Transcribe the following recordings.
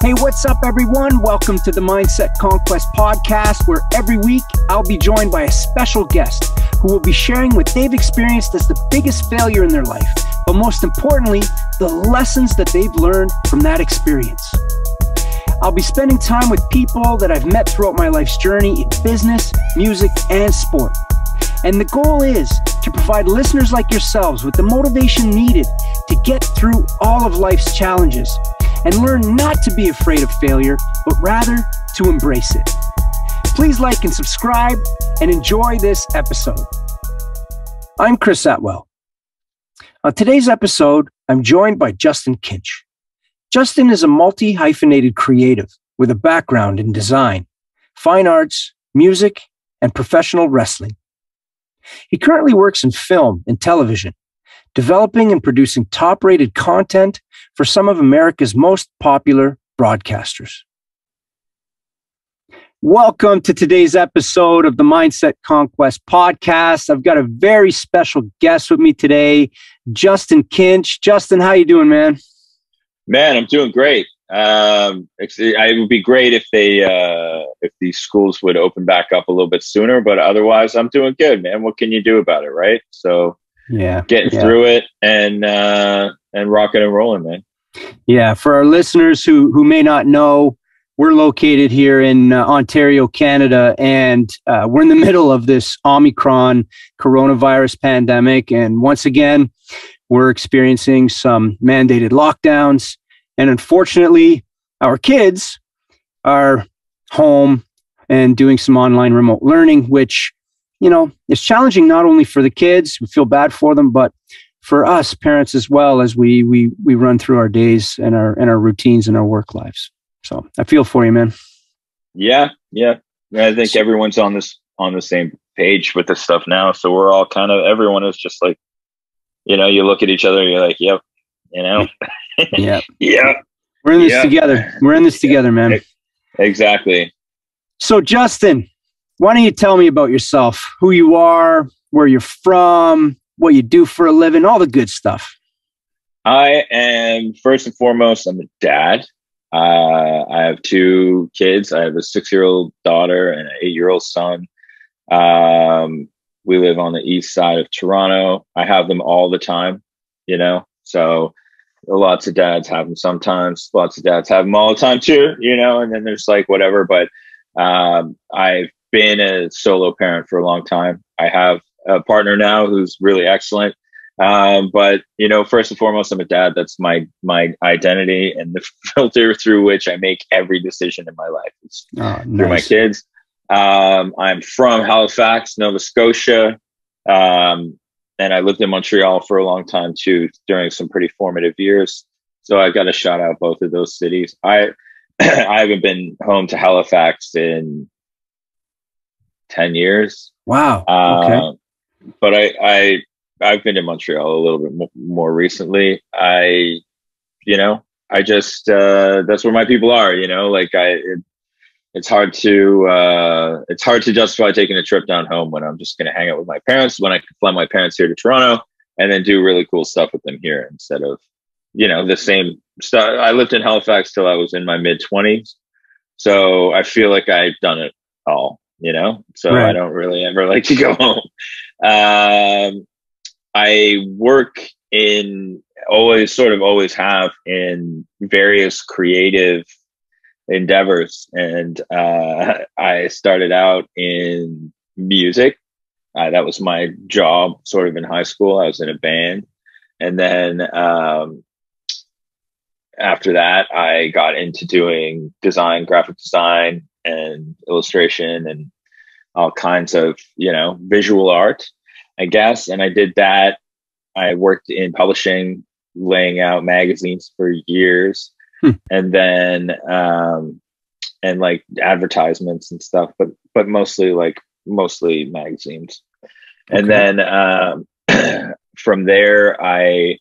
Hey, what's up, everyone? Welcome to the Mindset-Conquest Podcast, where every week I'll be joined by a special guest who will be sharing what they've experienced as the biggest failure in their life, but most importantly, the lessons that they've learned from that experience. I'll be spending time with people that I've met throughout my life's journey in business, music, and sport. And the goal is to provide listeners like yourselves with the motivation needed to get through all of life's challenges and learn not to be afraid of failure, but rather to embrace it. Please like and subscribe and enjoy this episode. I'm Chris Atwell. On today's episode, I'm joined by Justin Kinch. Justin is a multi-hyphenated creative with a background in design, fine arts, music, and professional wrestling. He currently works in film and television, developing and producing top-rated content for some of America's most popular broadcasters. Welcome to today's episode of the Mindset-Conquest Podcast. I've got a very special guest with me today, Justin Kinch. Justin, how you doing, man? Man, I'm doing great. It would be great if these schools would open back up a little bit sooner, but otherwise I'm doing good, man. What can you do about it, right? So getting through it and rocking and rolling, man. Yeah, for our listeners who may not know, we're located here in Ontario, Canada, and we're in the middle of this Omicron coronavirus pandemic. And once again, we're experiencing some mandated lockdowns. And unfortunately, our kids are home and doing some online remote learning, which, you know, is challenging not only for the kids, we feel bad for them, but for us parents as well, as we run through our days and our routines and our work lives. So I feel for you, man. Yeah. I think everyone's on the same page with this stuff now. So we're all everyone is just like, you know, you look at each other and you're like, yep, you know, yeah. We're in this together. We're in this together, man. Exactly. So Justin, why don't you tell me about yourself, who you are, where you're from, what you do for a living, all the good stuff. I am, first and foremost, I'm a dad. I have two kids. I have a 6-year-old daughter and an 8-year-old son. We live on the east side of Toronto. I have them all the time, you know, so lots of dads have them sometimes. Lots of dads have them all the time too, you know, and then there's like whatever. But I've been a solo parent for a long time. I have a partner now who's really excellent. But, you know, first and foremost, I'm a dad. That's my identity and the filter through which I make every decision in my life. It's through my kids. I'm from Halifax, Nova Scotia. And I lived in Montreal for a long time too, during some pretty formative years. So I got to shout out both of those cities. I haven't been home to Halifax in 10 year. Wow. Okay. But I've been to Montreal a little bit more recently. That's where my people are, you know, like it's hard to justify taking a trip down home when I'm just going to hang out with my parents, when I can fly my parents here to Toronto and then do really cool stuff with them here instead of, you know, the same stuff. I lived in Halifax till I was in my mid-20s. So I feel like I've done it all, you know, so right. I don't really ever like to go home. I work always have in various creative endeavors. And I started out in music. That was my job sort of in high school. I was in a band. And then after that, I got into doing design, graphic design and illustration and all kinds of, you know, visual art, I guess. And I did that. I worked in publishing, laying out magazines for years. And then, and like advertisements and stuff, but mostly magazines. Okay. And then, from there, I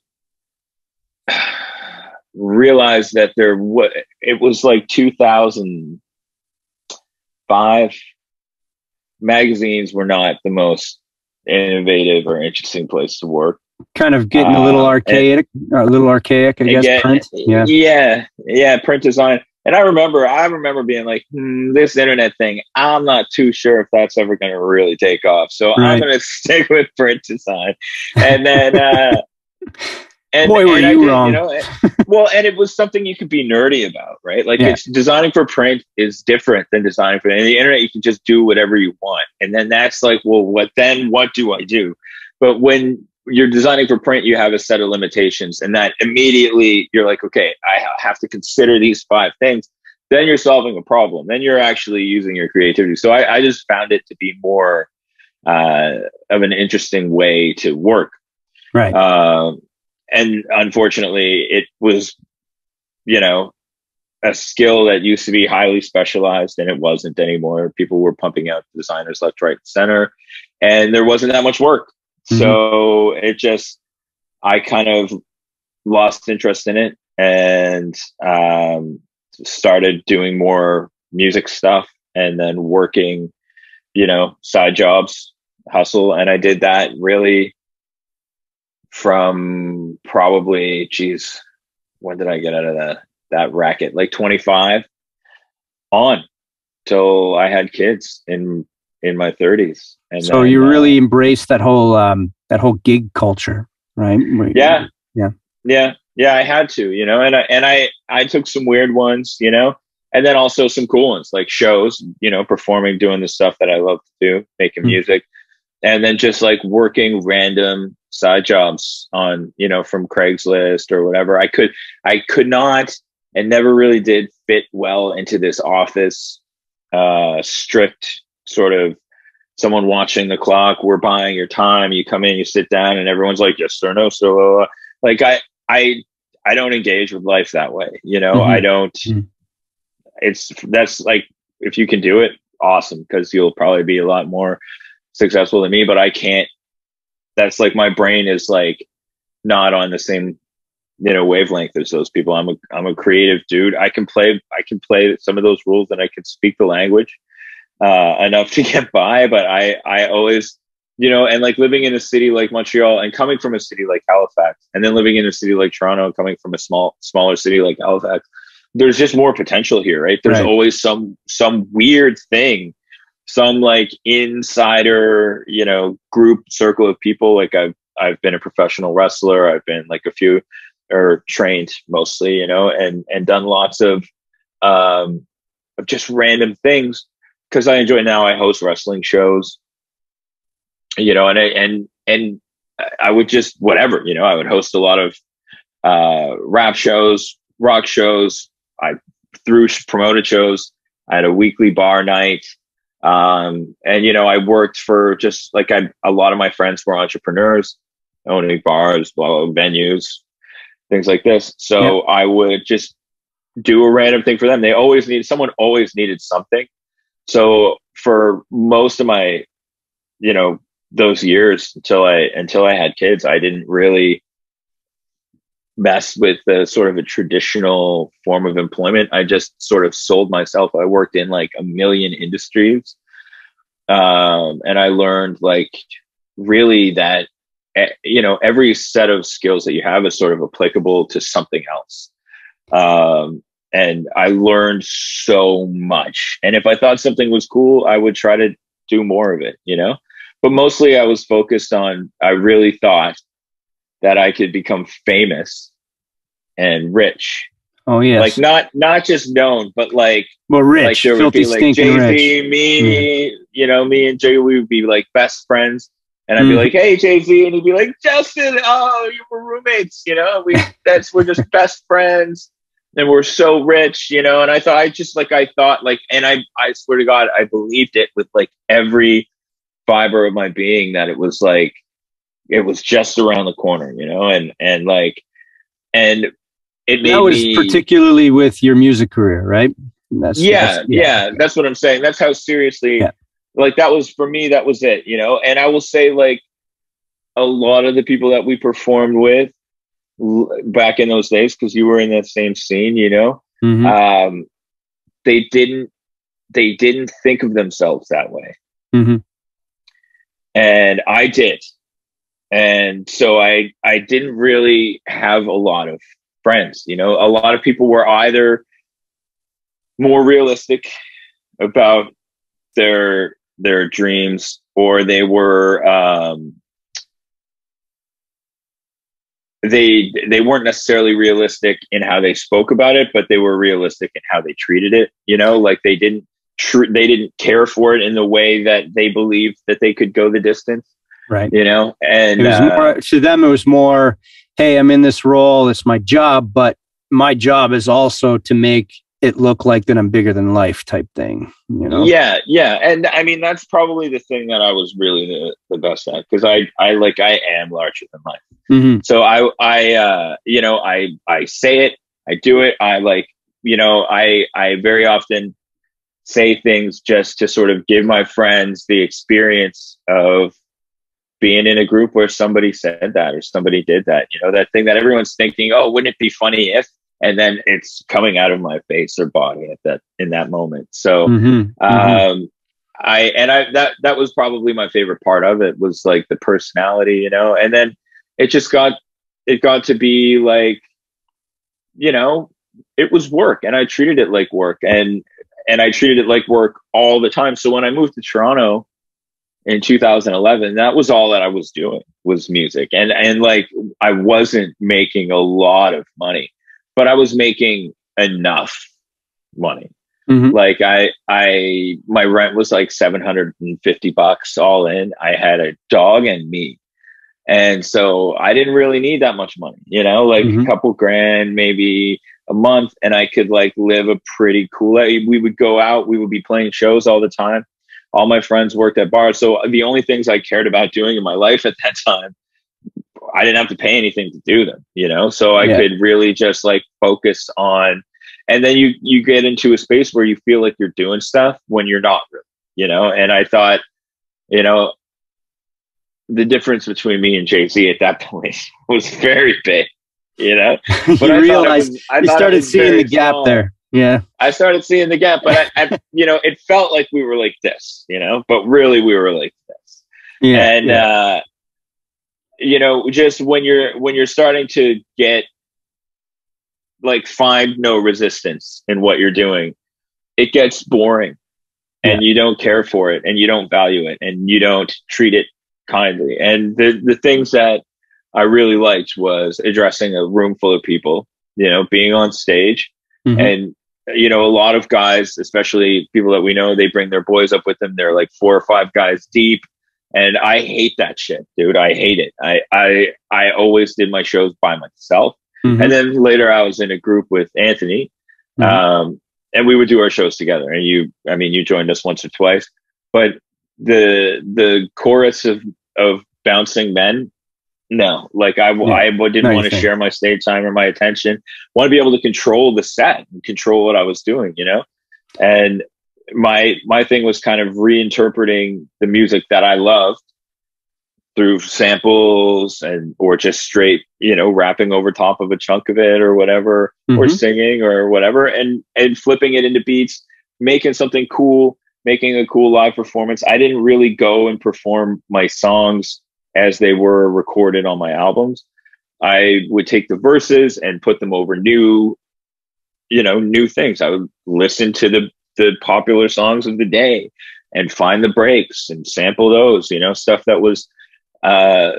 realized that it was like 2005. Magazines were not the most innovative or interesting place to work. Kind of getting a little archaic, I guess. Print, yeah, print design. And I remember being like, this internet thing, I'm not too sure if that's ever going to really take off. So I'm going to stick with print design. And then, and boy, were you wrong. Well, and it was something you could be nerdy about, right? Like it's designing for print is different than designing for the internet. You can just do whatever you want. And then that's like, well, what do I do? But when you're designing for print, you have a set of limitations, and that immediately you're like, okay, I have to consider these 5 things. Then you're solving a problem. Then you're actually using your creativity. So I just found it to be more of an interesting way to work. Right. And unfortunately, it was, a skill that used to be highly specialized, and it wasn't anymore. People were pumping out designers left, right, center, and there wasn't that much work. So I kind of lost interest in it and started doing more music stuff, and then working, side jobs, hustle. And I did that really from probably, when did I get out of that racket? Like 25 on till I had kids in my 30s. And so then, you really embraced that whole gig culture, right? Yeah. I had to, and I took some weird ones, and then also some cool ones like shows, performing, doing the stuff that I love to do, making music, and then just like working random side jobs on, from Craigslist or whatever. I could not and never really did fit well into this office, strict sort of someone watching the clock. We're buying your time. You come in, you sit down, and everyone's like, yes or no. So like I don't engage with life that way. I don't, that's like, if you can do it, awesome. 'Cause you'll probably be a lot more successful than me, but I can't. That's like, my brain is like not on the same, wavelength as those people. I'm a creative dude. I can play some of those rules, and I can speak the language enough to get by. But I always, and like living in a city like Montreal and coming from a city like Halifax, and then living in a city like Toronto and coming from a smaller city like Halifax, there's just more potential here, right? There's always some weird thing, some like insider, group circle of people. Like I've been a professional wrestler. I've been like trained mostly, and done lots of just random things. 'Cause I enjoy, now I host wrestling shows, and I would just, whatever, I would host a lot of rap shows, rock shows. I promoted shows. I had a weekly bar night. And, I worked for just like, a lot of my friends were entrepreneurs, owning bars, venues, things like this. So I would just do a random thing for them. Someone always needed something. So for most of my, those years until I had kids, I didn't really mess with the sort of a traditional form of employment. I just sort of sold myself. I worked in like a million industries. And I learned like really that, every set of skills that you have is sort of applicable to something else. And I learned so much. And if I thought something was cool, I would try to do more of it, but mostly I was focused on, I really thought that I could become famous and rich. Oh yeah. Like not just known, but like, well, rich, like there would be like Jay-Z, me and Jay, we would be like best friends. And I'd be like, hey, Jay-Z. And he'd be like, Justin, oh, you were roommates, we're just best friends. And we're so rich, and I thought, and I swear to God, I believed it with like every fiber of my being that it was just around the corner, and it made was particularly with your music career, right? That's what I'm saying. That's how seriously, like that was for me, that was it, and I will say like a lot of the people that we performed with back in those days, because you were in that same scene, they didn't think of themselves that way. And I did. And so I didn't really have a lot of friends, a lot of people were either more realistic about their dreams, or they were they weren't necessarily realistic in how they spoke about it, but they were realistic in how they treated it. Like they didn't care for it in the way that they believed that they could go the distance. Right. And it was more, to them, it was more, hey, I'm in this role. It's my job, but my job is also to make it look like that I'm bigger than life type thing. Yeah. And I mean, that's probably the thing that I was really the best at, because I am larger than life. Mm-hmm. So I say it, I do it. I very often say things just to sort of give my friends the experience of being in a group where somebody said that or somebody did that, that thing that everyone's thinking, oh, wouldn't it be funny if, and then it's coming out of my face or body in that moment. So, that was probably my favorite part of it, was like the personality, and then it got to be like, it was work, and I treated it like work, and I treated it like work all the time. So when I moved to Toronto in 2011, that was all that I was doing, was music. And like, I wasn't making a lot of money, but I was making enough money. Mm-hmm. Like my rent was like $750 all in. I had a dog and me. And so I didn't really need that much money, like a couple grand, maybe a month. And I could like live a pretty cool life. We would go out, we would be playing shows all the time. All my friends worked at bars. So the only things I cared about doing in my life at that time, I didn't have to pay anything to do them, so I could really just like focus on, and then you get into a space where you feel like you're doing stuff when you're not really, and I thought, the difference between me and Jay-Z at that point was very big, but you realized you started seeing the gap there. Yeah. I started seeing the gap, but I it felt like we were like this, but really we were like this. Yeah. And, just when you're starting to get like, find no resistance in what you're doing, it gets boring, and you don't care for it, and you don't value it, and you don't treat it kindly. And the things that I really liked was addressing a room full of people, being on stage. And, a lot of guys, especially people that we know, they bring their boys up with them. They're like 4 or 5 guys deep. And I hate that shit, dude. I hate it. I always did my shows by myself. And then later I was in a group with Anthony, and we would do our shows together. And you joined us once or twice, but the chorus of bouncing men, no, like I didn't want to share my stage time or my attention. I want to be able to control the set and control what I was doing, and my thing was kind of reinterpreting the music that I loved through samples or just straight, rapping over top of a chunk of it or whatever, or singing or whatever, and flipping it into beats, making something cool, making a cool live performance. I didn't really go and perform my songs as they were recorded on my albums. I would take the verses and put them over new things. I would listen to the popular songs of the day and find the breaks and sample those, stuff that was,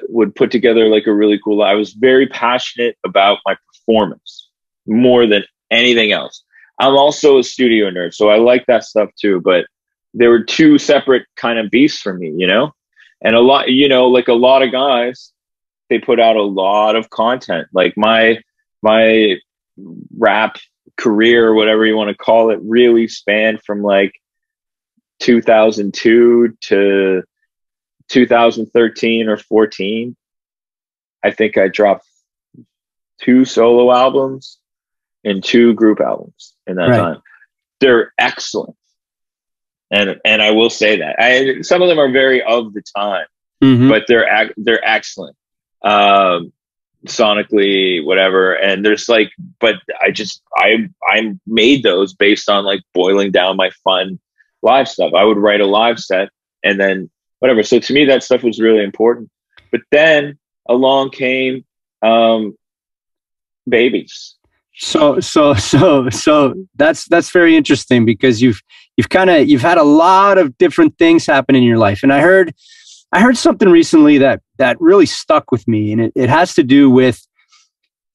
would put together like a really cool. I was very passionate about my performance more than anything else. I'm also a studio nerd, so I like that stuff too, but there were two separate kind of beasts for me, and a lot, like a lot of guys, they put out a lot of content. Like my rap career, or whatever you want to call it, really spanned from like 2002 to 2013 or 14. I think I dropped 2 solo albums and 2 group albums in that time. They're excellent. And I will say that some of them are very of the time, but they're excellent, sonically, whatever. And there's like, but I made those based on like boiling down my fun live stuff. I would write a live set and then whatever. So to me, that stuff was really important. But then along came babies. So that's very interesting, because you've had a lot of different things happen in your life. And I heard something recently that really stuck with me, and it has to do with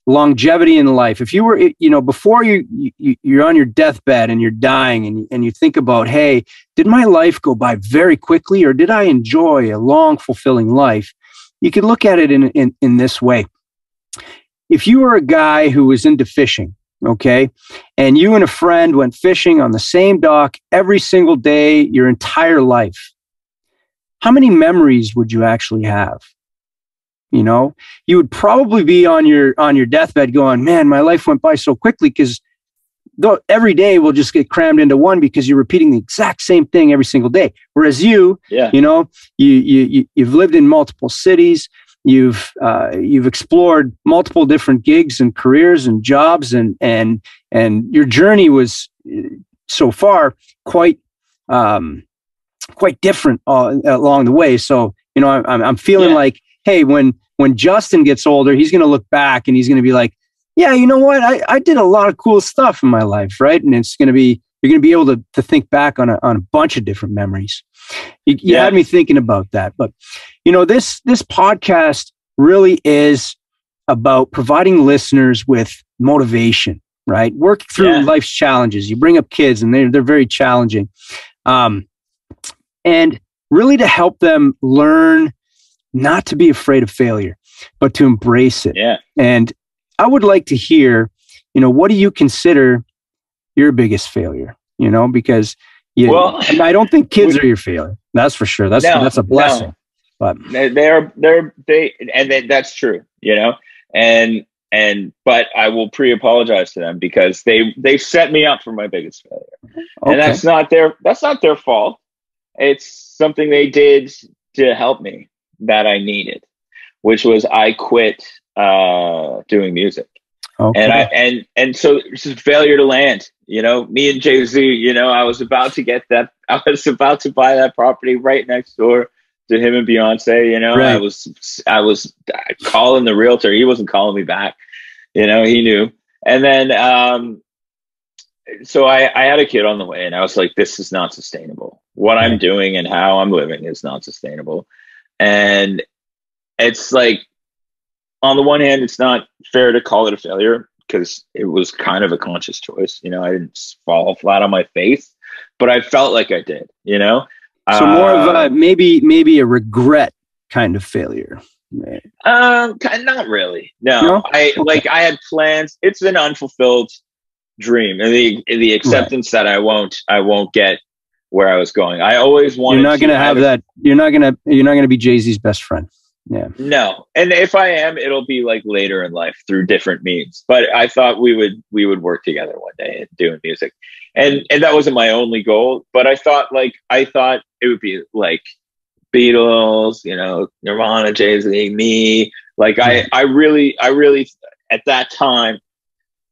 longevity in life. If you were, before you're on your deathbed and you're dying, and you think about, hey, did my life go by very quickly, or did I enjoy a long, fulfilling life? You could look at it in this way. If you were a guy who was into fishing, okay, and you and a friend went fishing on the same dock every single day your entire life, how many memories would you actually have? You would probably be on your deathbed going, man, my life went by so quickly, because every day will just get crammed into one, because you're repeating the exact same thing every single day. Whereas you've lived in multiple cities, you've explored multiple different gigs and careers and jobs, and your journey was so far quite different along the way. So I'm feeling like, hey, when Justin gets older, he's going to look back and he's going to be like, yeah, you know what? I did a lot of cool stuff in my life, right? And you're going to be able to think back on a bunch of different memories. You had me thinking about that. But, this podcast really is about providing listeners with motivation, right? Work through life's challenges. You bring up kids, and they're very challenging. And really to help them learn not to be afraid of failure, but to embrace it. Yeah. And I would like to hear, what do you consider your biggest failure? Because I don't think kids are your failure. That's for sure. That's a blessing. No. But that's true, but I will pre-apologize to them, because they set me up for my biggest failure. Okay. And that's not their fault. It's something they did to help me that I needed, which was I quit doing music. Okay. And so it's a failure to land. Me and Jay-Z, I was about to buy that property right next door to him and Beyonce. Right. I was calling the realtor. He wasn't calling me back. He knew. And then so I had a kid on the way, and I was like, this is not sustainable. What I'm doing and how I'm living is not sustainable. And it's like, on the one hand, it's not fair to call it a failure, because it was kind of a conscious choice. I didn't fall flat on my face, but I felt like I did, So more of a, maybe a regret kind of failure. Right. Not really. No? I had plans. It's an unfulfilled dream, and the acceptance that I won't get where I was going. I always wanted. You're not going to have that. You're not going to be Jay-Z's best friend. Yeah. No. And if I am, it'll be like later in life through different means. But I thought we would work together one day and doing music. And that wasn't my only goal, but I thought it would be like Beatles, Nirvana, Jay-Z, me. Like I really at that time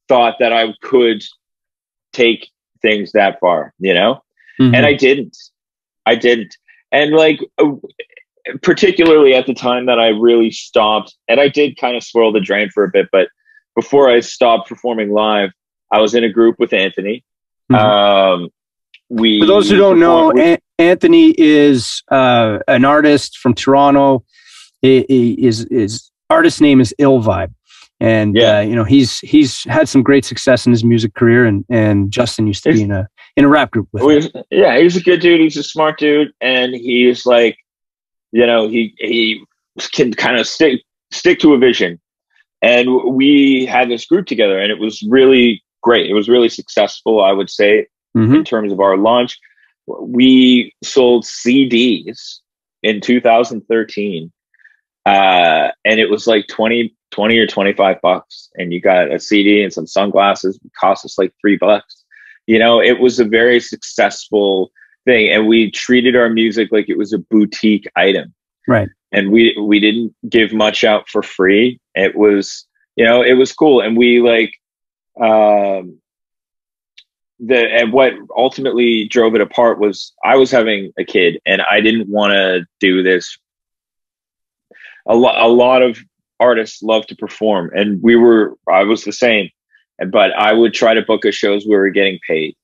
thought that I could take things that far, Mm-hmm. And I didn't. And particularly at the time that I really stopped, and I did kind of swirl the drain for a bit, but before I stopped performing live, I was in a group with Anthony. Mm-hmm. For those who don't know, Anthony is an artist from Toronto. His artist name is Ill Vibe. And, he's had some great success in his music career, and Justin used to be in a rap group with him. Yeah, he's a good dude. He's a smart dude. And he's like, he can kind of stick to a vision. And we had this group together, and it was really great. It was really successful, I would say, mm-hmm. in terms of our launch. We sold CDs in 2013. And it was like 20 or $25, and you got a CD and some sunglasses. It cost us like $3. It was a very successful thing, and we treated our music like it was a boutique item. Right. And we didn't give much out for free. It was, it was cool. And we and what ultimately drove it apart was I was having a kid, and I didn't want to do this. A lot of artists love to perform, and I was the same. but I would try to book us shows where we're getting paid.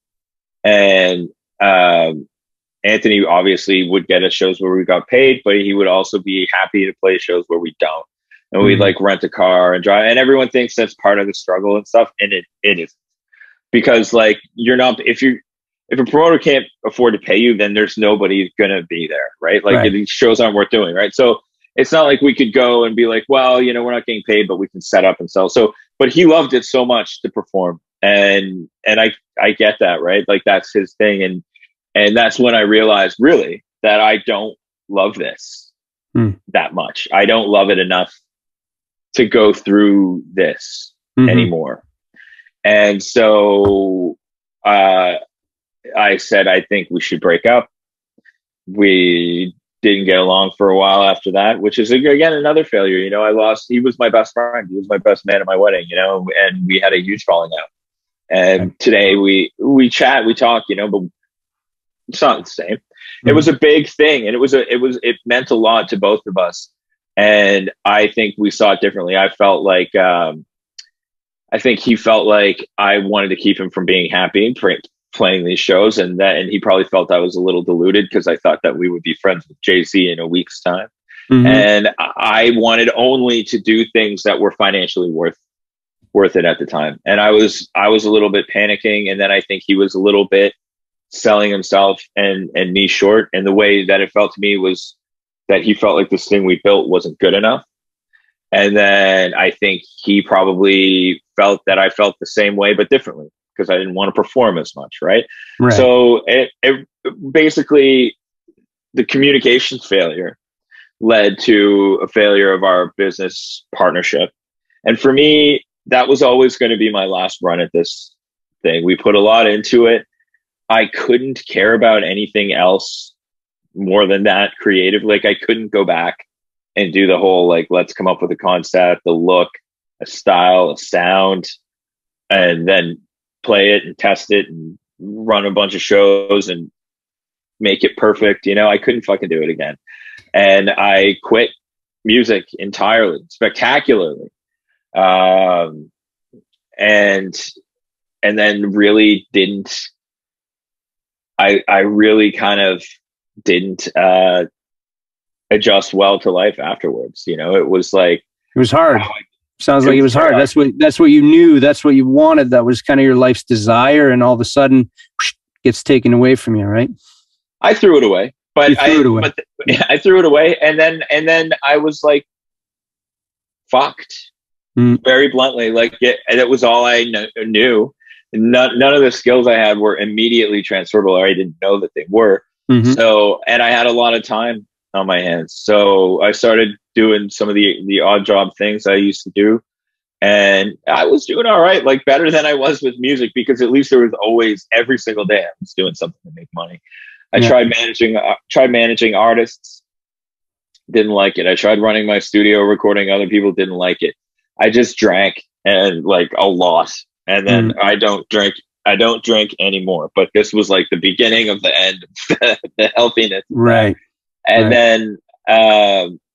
And Anthony obviously would get us shows where we got paid, but he would also be happy to play shows where we don't. And we'd like rent a car and drive. And everyone thinks that's part of the struggle and stuff. And it is, because like you're not, if a promoter can't afford to pay you, then there's nobody going to be there. Right. Like these shows aren't worth doing. Right. So it's not like we could go and be like, well, you know, we're not getting paid, but we can set up and sell. So, but he loved it so much to perform. And I get that. Right. Like that's his thing. And that's when I realized really that I don't love this that much. I don't love it enough to go through this anymore. And so I said, I think we should break up. We didn't get along for a while after that, which is again another failure. You know, he was my best friend. He was my best man at my wedding, you know, and we had a huge falling out. And today we chat, we talk, you know, but it's not the same. It was a big thing, and it meant a lot to both of us. And I think we saw it differently. I felt like, I think he felt like I wanted to keep him from being happy and playing these shows. And he probably felt I was a little deluded because I thought that we would be friends with Jay-Z in a week's time. And I wanted only to do things that were financially worth it at the time. And I was a little bit panicking. And then I think he was a little bit selling himself and me short. And the way that it felt to me was that he felt like this thing we built wasn't good enough. And then I think he probably felt that I felt the same way, but differently, because I didn't want to perform as much. Right. So it basically, the communications failure led to a failure of our business partnership. And for me, that was always going to be my last run at this thing. We put a lot into it. I couldn't care about anything else more than that creative. Like I couldn't go back and do the whole, like, let's come up with a concept, a look, a style, a sound, and then play it and test it and run a bunch of shows and make it perfect. You know, I couldn't fucking do it again. And I quit music entirely, spectacularly. And then really didn't, I really kind of didn't adjust well to life afterwards. You know, it was like, it was hard. Sounds like it was hard. That's what you knew. That's what you wanted. That was kind of your life's desire. And all of a sudden gets taken away from you. Right. I threw it away, but I threw it away. And then I was like, fucked very bluntly. Like it was all I knew. None of the skills I had were immediately transferable, or I didn't know that they were. So, and I had a lot of time on my hands. So I started doing some of the odd job things I used to do. And I was doing all right, like better than I was with music, because at least there was always, every single day I was doing something to make money. I tried managing artists. Didn't like it. I tried running my studio, recording other people. Didn't like it. I just drank, and like a lot. And then I don't drink anymore. But this was like the beginning of the end of the healthiness. Right. And then,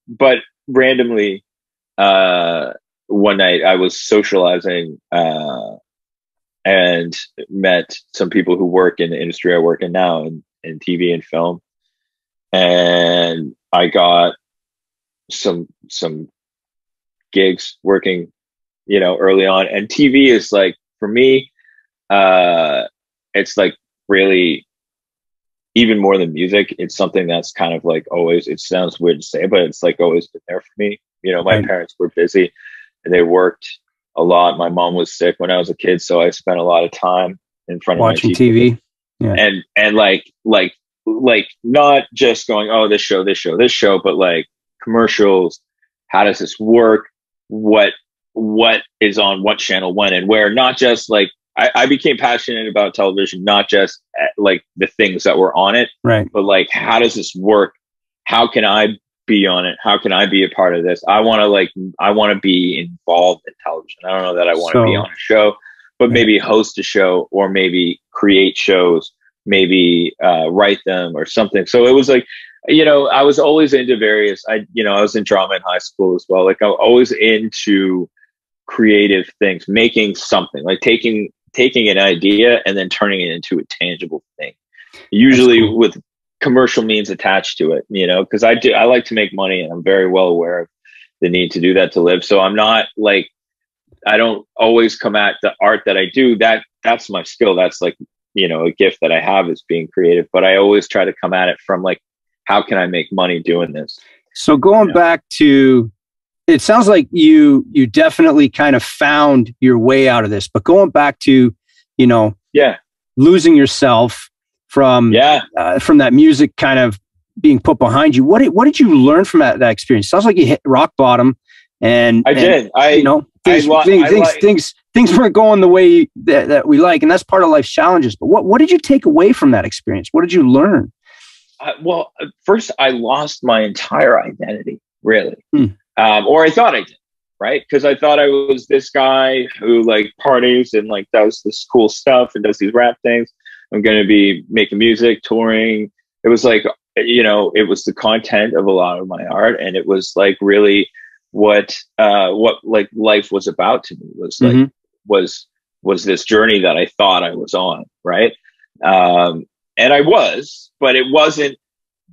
but randomly, one night I was socializing, and met some people who work in the industry I work in now, in TV and film. And I got some gigs working, you know, early on. And TV is like, for me, it's like really, even more than music, it's something that's kind of like always, it sounds weird to say, but it's like always been there for me. You know, my parents were busy and they worked a lot. My mom was sick when I was a kid, so I spent a lot of time in front of watching TV. Yeah. And like not just going, oh, this show, but like commercials. How does this work? What is on what channel, when and where? Not just like, I became passionate about television, not just like the things that were on it, right? But like, how does this work? How can I be on it? How can I be a part of this? I want to be involved in television. I don't know that I want to be on a show, but maybe host a show, or maybe create shows, maybe write them or something. So it was like, you know, I was always into various, I was in drama in high school as well. Like I was always into creative things, making something, like taking an idea and then turning it into a tangible thing, usually cool. With commercial means attached to it, because I like to make money, and I'm very well aware of the need to do that to live. So I'm not like, I don't always come at the art that I do. That's my skill. That's like, a gift that I have, is being creative, but I always try to come at it from like, how can I make money doing this? So going back to, it sounds like you definitely kind of found your way out of this, but going back to, losing yourself from that music kind of being put behind you. What did you learn from that experience? Sounds like you hit rock bottom, and things weren't going the way that we like, and that's part of life's challenges. But what did you take away from that experience? What did you learn? Well, first, I lost my entire identity, really. Or I thought I did, right? Because I thought I was this guy who like parties and like does this cool stuff and does these rap things. I'm going to be making music, touring. It was like, it was the content of a lot of my art. And it was like really what like life was about to me, was like, was this journey that I thought I was on. Right. And I was, but it wasn't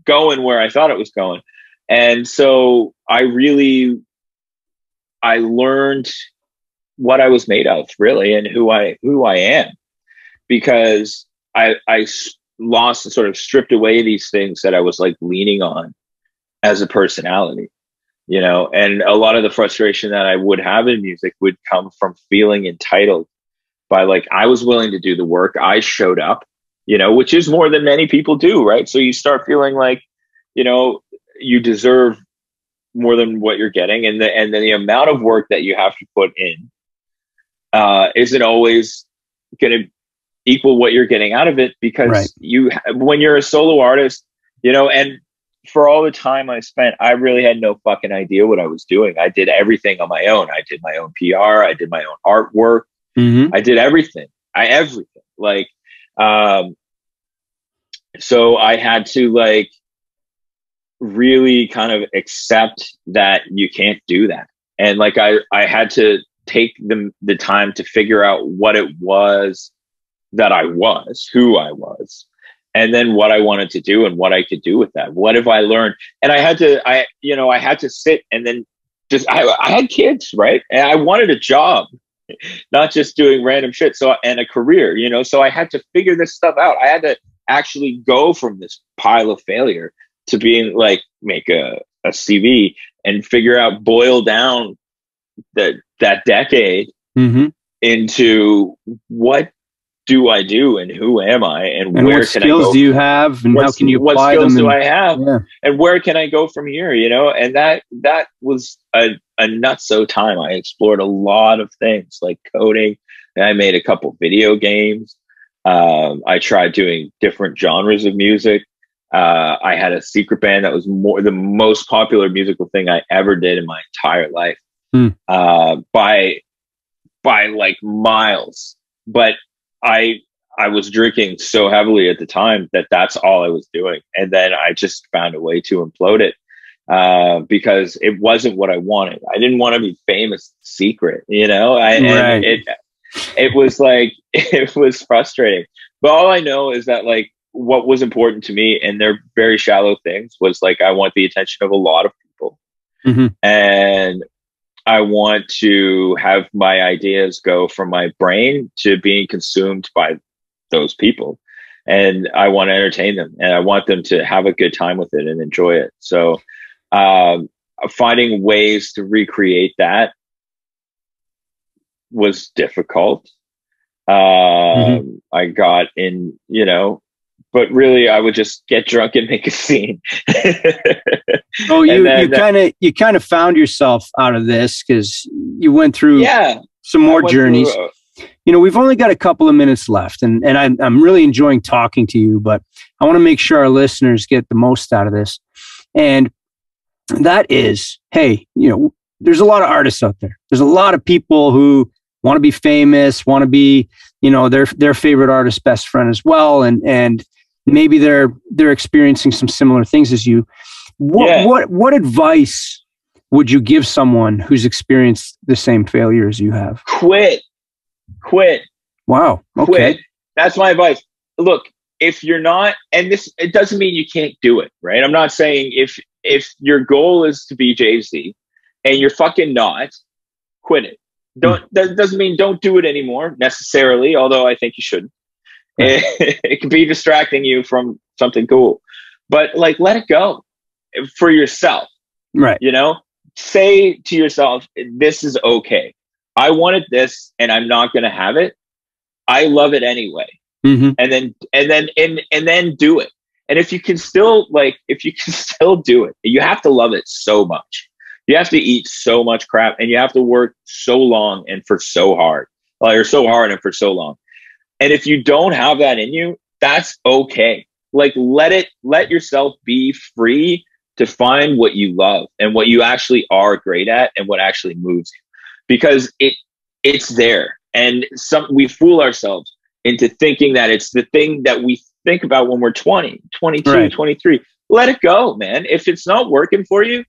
going where I thought it was going. And so I learned what I was made of, really, and who I am, because I lost and sort of stripped away these things that I was like leaning on as a personality, and a lot of the frustration that I would have in music would come from feeling entitled by like, I was willing to do the work. I showed up, which is more than many people do. Right. So you start feeling like, you deserve more than what you're getting. And then the amount of work that you have to put in isn't always going to equal what you're getting out of it, because when you're a solo artist, and for all the time I spent, I really had no fucking idea what I was doing. I did everything on my own. I did my own PR. I did my own artwork. I did everything. Like, so I had to like really kind of accept that you can't do that. And like, I had to take the time to figure out what it was that I was, who I was, and then what I wanted to do and what I could do with that. What have I learned? And I had to sit and then just, I had kids, right? And I wanted a job, not just doing random shit. So, and a career, so I had to figure this stuff out. I had to actually go from this pile of failure to being like, make a CV and figure out, boil down that decade into what do I do and who am I and where what can I go? Skills do you have, and how can you apply them? What skills do I have, and where can I go from here? And that was a nutso time. I explored a lot of things like coding, and I made a couple video games. I tried doing different genres of music. I had a secret band that was the most popular musical thing I ever did in my entire life, by like miles. But I was drinking so heavily at the time that that's all I was doing. And then I just found a way to implode it, because it wasn't what I wanted. I didn't want to be famous secret, and it was like, it was frustrating. But all I know is that like, what was important to me, and they're very shallow things, was like, I want the attention of a lot of people. And I want to have my ideas go from my brain to being consumed by those people. And I want to entertain them, and I want them to have a good time with it and enjoy it. So, finding ways to recreate that was difficult. I got in, but really I would just get drunk and make a scene. Oh, you kind of found yourself out of this, because you went through some more journeys. We've only got a couple of minutes left, and I'm really enjoying talking to you, but I want to make sure our listeners get the most out of this. And that is, hey, there's a lot of artists out there. There's a lot of people who want to be famous, want to be, their favorite artist's best friend as well. And maybe they're experiencing some similar things as you. What advice would you give someone who's experienced the same failure as you have? Quit. Wow. Okay. Quit. That's my advice. Look, if you're not, and this, it doesn't mean you can't do it, right? I'm not saying if your goal is to be Jay-Z and you're fucking not, quit it. That doesn't mean don't do it anymore necessarily, although I think you should. Right. It could be distracting you from something cool, but like, let it go for yourself. Right. You know, say to yourself, this is okay. I wanted this and I'm not going to have it. I love it anyway. Mm-hmm. And then do it. And if you can still do it, you have to love it so much. You have to eat so much crap and you have to work so long and for so hard, or so hard and for so long. And if you don't have that in you, that's okay. Like, let yourself be free to find what you love and what you actually are great at and what actually moves you, because it's there. And we fool ourselves into thinking that it's the thing that we think about when we're 20, 22, right. 23. Let it go, man. If it's not working for you,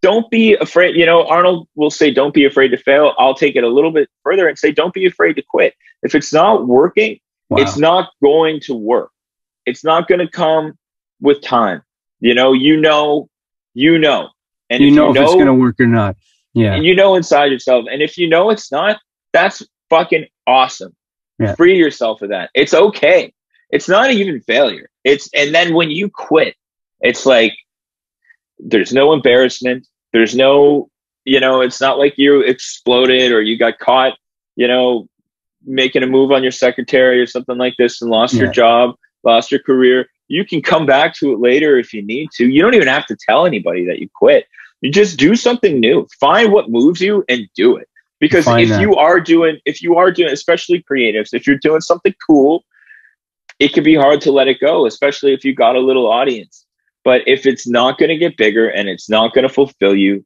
don't be afraid. You know, Arnold will say, don't be afraid to fail. I'll take it a little bit further and say, don't be afraid to quit. If it's not working, wow. It's not going to work. It's not going to come with time. You know. And you know if it's going to work or not. Yeah. You know inside yourself. And if you know it's not, that's fucking awesome. Yeah. Free yourself of that. It's okay. It's not even failure. And then when you quit, it's like, there's no embarrassment. There's no, it's not like you exploded or you got caught, making a move on your secretary or something like this and lost your job, lost your career. You can come back to it later if you need to. You don't even have to tell anybody that you quit. You just do something new. Find what moves you and do it. Because if you are doing, especially creatives, if you're doing something cool, it can be hard to let it go, especially if you got a little audience. But if it's not going to get bigger and it's not going to fulfill you,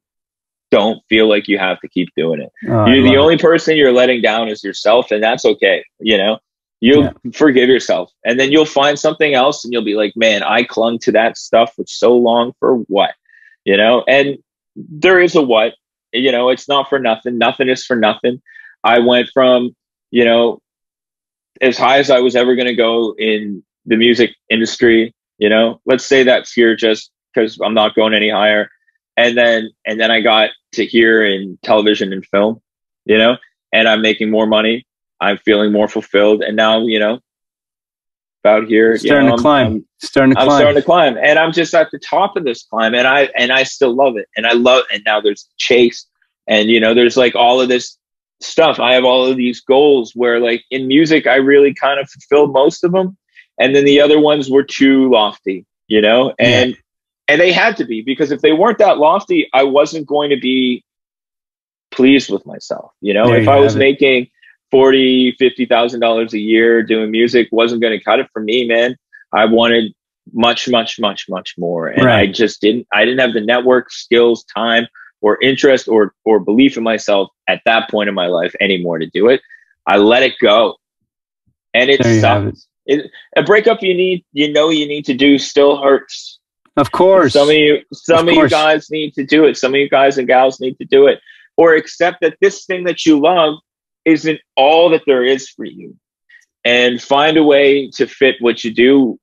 don't feel like you have to keep doing it. You're the only person you're letting down is yourself, and that's okay. You'll forgive yourself, and then you'll find something else and you'll be like, man, I clung to that stuff for so long for what? And there is a what. It's not for nothing. Nothing is for nothing. I went from, as high as I was ever going to go in the music industry, let's say that's here just because I'm not going any higher. And then I got to here in television and film, and I'm making more money. I'm feeling more fulfilled. And now, about here, starting to climb. I'm starting to climb, and I'm just at the top of this climb, and I still love it. And now there's chase, and there's like all of this stuff. I have all of these goals where, like, in music, I really kind of fulfilled most of them, and then the other ones were too lofty, and they had to be, because if they weren't that lofty, I wasn't going to be pleased with myself. If I was making $40,000, $50,000 a year doing music, wasn't going to cut it for me, man. I wanted much, much, much, much more. And I didn't have the network, skills, time, or interest or belief in myself at that point in my life anymore to do it. I let it go. And it sucks. A breakup you need to do still hurts. Of course. Some of you guys need to do it. Some of you guys and gals need to do it. Or accept that this thing that you love isn't all that there is for you. And find a way to fit what you do,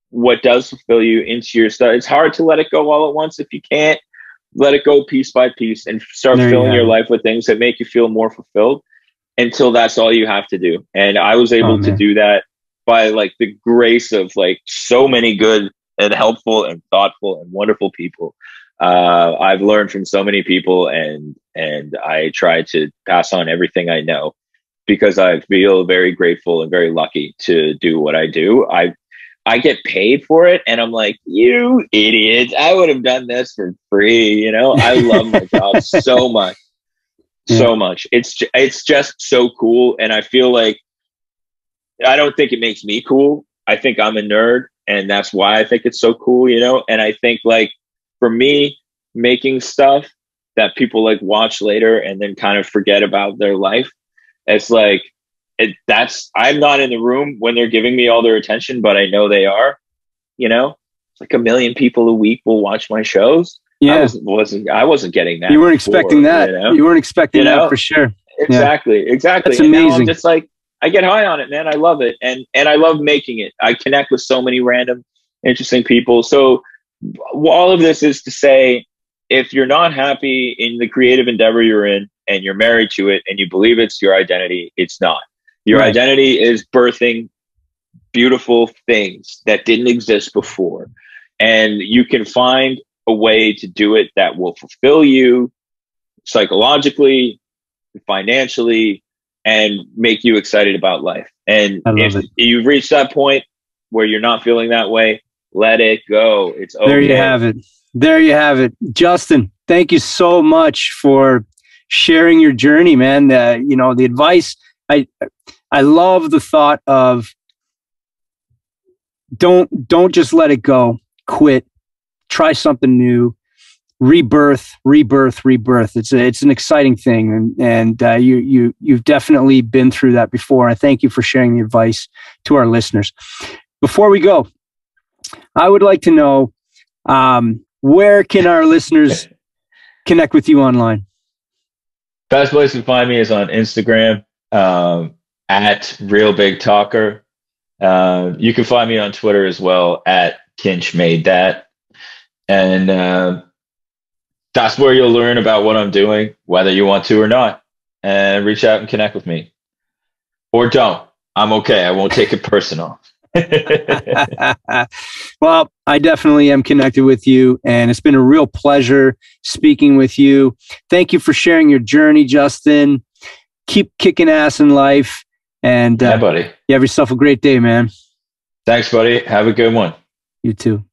what does fulfill you, into your stuff. It's hard to let it go all at once. If you can't, let it go piece by piece and start filling your life with things that make you feel more fulfilled until that's all you have to do. And I was able to do that by, like, the grace of, like, so many good and helpful and thoughtful and wonderful people. I've learned from so many people, and I try to pass on everything I know, because I feel very grateful and very lucky to do what I do. I get paid for it, and I'm like, you idiots, I would have done this for free. I love my job so much, so much. It's just so cool. And I feel like, I don't think it makes me cool. I think I'm a nerd, and that's why I think it's so cool, And I think, like, for me, making stuff that people, like, watch later and then kind of forget about their life, it's like, I'm not in the room when they're giving me all their attention, but I know they are. It's like 1 million people a week will watch my shows. Yeah. I wasn't getting that. You weren't expecting that. You know? You weren't expecting that for sure. Exactly. That's and amazing. now I'm just like, I get high on it, man. I love it. And I love making it. I connect with so many random, interesting people. So all of this is to say, if you're not happy in the creative endeavor you're in and you're married to it and you believe it's your identity, it's not. Your identity is birthing beautiful things that didn't exist before. And you can find a way to do it that will fulfill you psychologically, financially, and make you excited about life. And if you've reached that point where you're not feeling that way, let it go. It's okay. There you have it. There you have it. Justin, thank you so much for sharing your journey, man. You know, the advice, I love the thought of don't just let it go. Quit. Try something new. Rebirth. It's an exciting thing, and you've definitely been through that before. I thank you for sharing the advice to our listeners. Before we go, I would like to know where can our listeners connect with you online? Best place to find me is on Instagram at Real Big Talker. You can find me on Twitter as well at Kinch Made That, and that's where you'll learn about what I'm doing, whether you want to or not, and reach out and connect with me. Or don't. I'm okay. I won't take it personal. Well, I definitely am connected with you, and it's been a real pleasure speaking with you. Thank you for sharing your journey, Justin. Keep kicking ass in life, and yeah, buddy. You have yourself a great day, man. Thanks, buddy. Have a good one. You too.